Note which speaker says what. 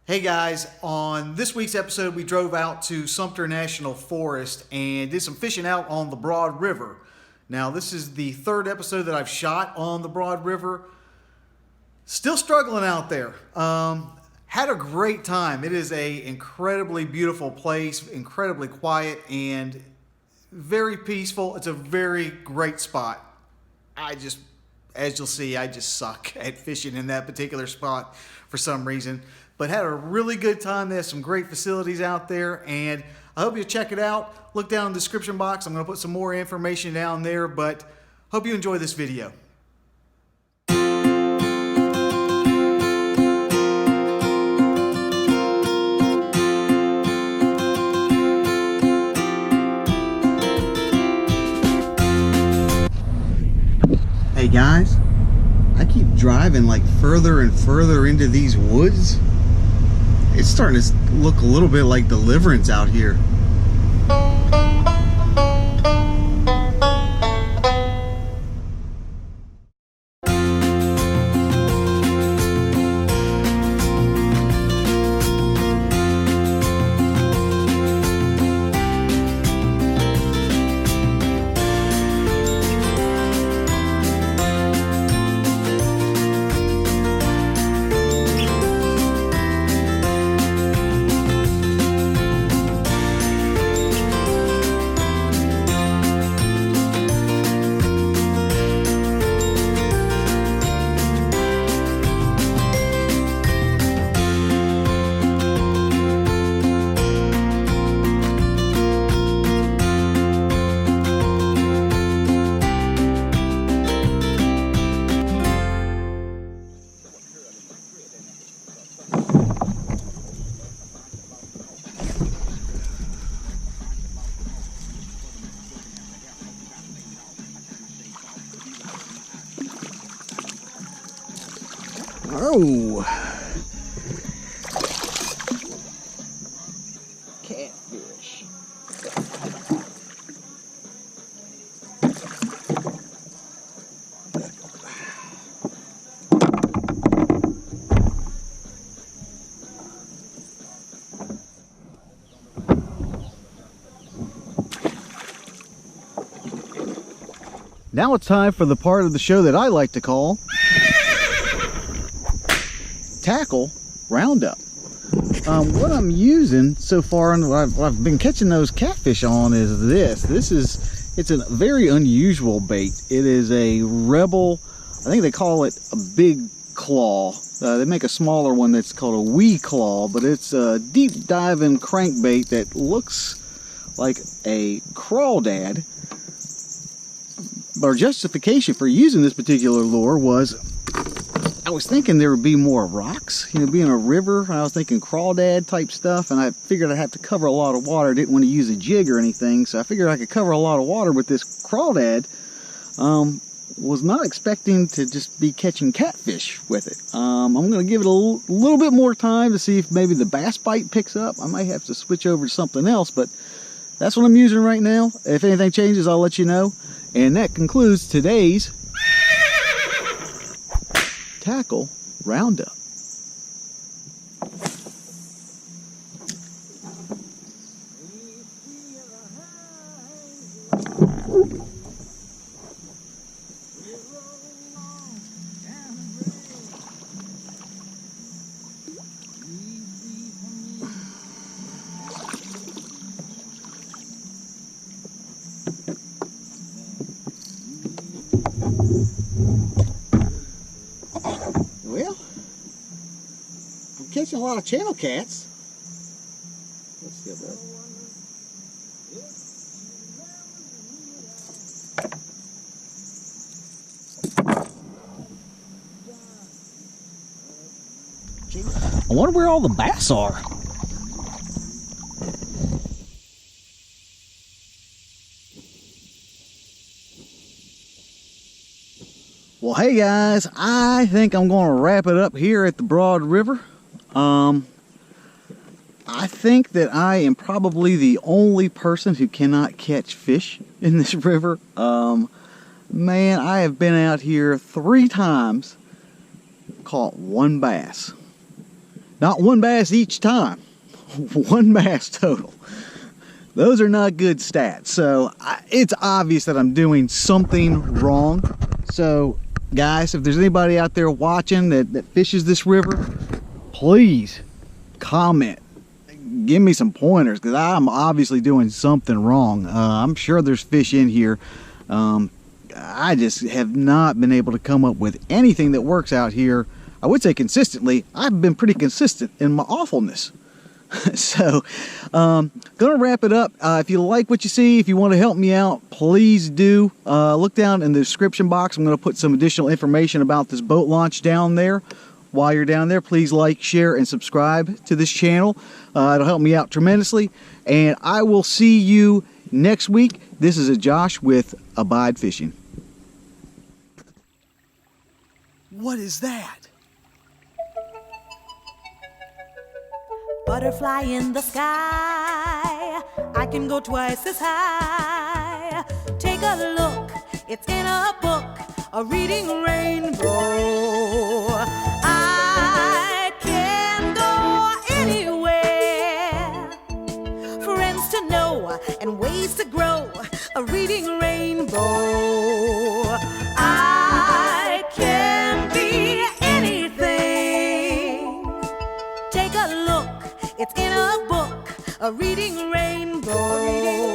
Speaker 1: Hey guys, on this week's episode we drove out to Sumter National Forest and did some fishing out on the Broad River. Now this is the third episode that I've shot on the Broad River. Still struggling out there. Had a great time. It is a incredibly beautiful place, incredibly quiet and very peaceful. It's a very great spot. As you'll see, I just suck at fishing in that particular spot for some reason. But had a really good time. There's some great facilities out there, and I hope you check it out. Look down in the description box. I'm going to put some more information down there, but hope you enjoy this video. Hey guys, I keep driving like further and further into these woods. It's starting to look a little bit like Deliverance out here. Oh, catfish. Now it's time for the part of the show that I like to call Tackle Roundup. What I'm using so far and what I've been catching those catfish on is it's a very unusual bait. It is a Rebel, I think they call it a big claw. They make a smaller one that's called a wee claw, but it's a deep diving crankbait that looks like a crawdad. Our justification for using this particular lure was I was thinking there would be more rocks, being a river. I was thinking crawdad type stuff, and I figured I'd have to cover a lot of water. I didn't want to use a jig or anything, so I figured I could cover a lot of water with this crawdad. Was not expecting to just be catching catfish with it. I'm going to give it a little bit more time to see if maybe the bass bite picks up. I might have to switch over to something else, but that's what I'm using right now. If anything changes, I'll let you know. And that concludes today's Tackle Roundup. Well, I'm catching a lot of channel cats. Let's see about I wonder where all the bass are. Well, hey guys, I think I'm going to wrap it up here at the Broad River. I think that I am probably the only person who cannot catch fish in this river. Man, I have been out here 3 times, caught 1 bass.
Speaker 2: Not one bass each time. One bass total. Those are not good stats. So it's obvious that I'm doing something wrong. So guys, if there's anybody out there watching that fishes this river, please comment. Give me some pointers, because I'm obviously doing something wrong. I'm sure there's fish in here. I just have not been able to come up with anything that works out here. I would say consistently. I've been pretty consistent in my awfulness. So, gonna wrap it up. If you like what you see, if you want to help me out, please do. Look down in the description box. I'm gonna put some additional information about this boat launch down there. While you're down there, please like, share, and subscribe to this channel. It'll help me out tremendously. And I will see you next week. This is Josh with Abide Fishing. What is that?
Speaker 3: Butterfly in the sky, I can go twice as high. Take a look, it's in a book, a reading rainbow. I can go anywhere, friends to know and ways to grow, a reading rainbow. I can be anything. Take a look, it's in a book, a reading rainbow.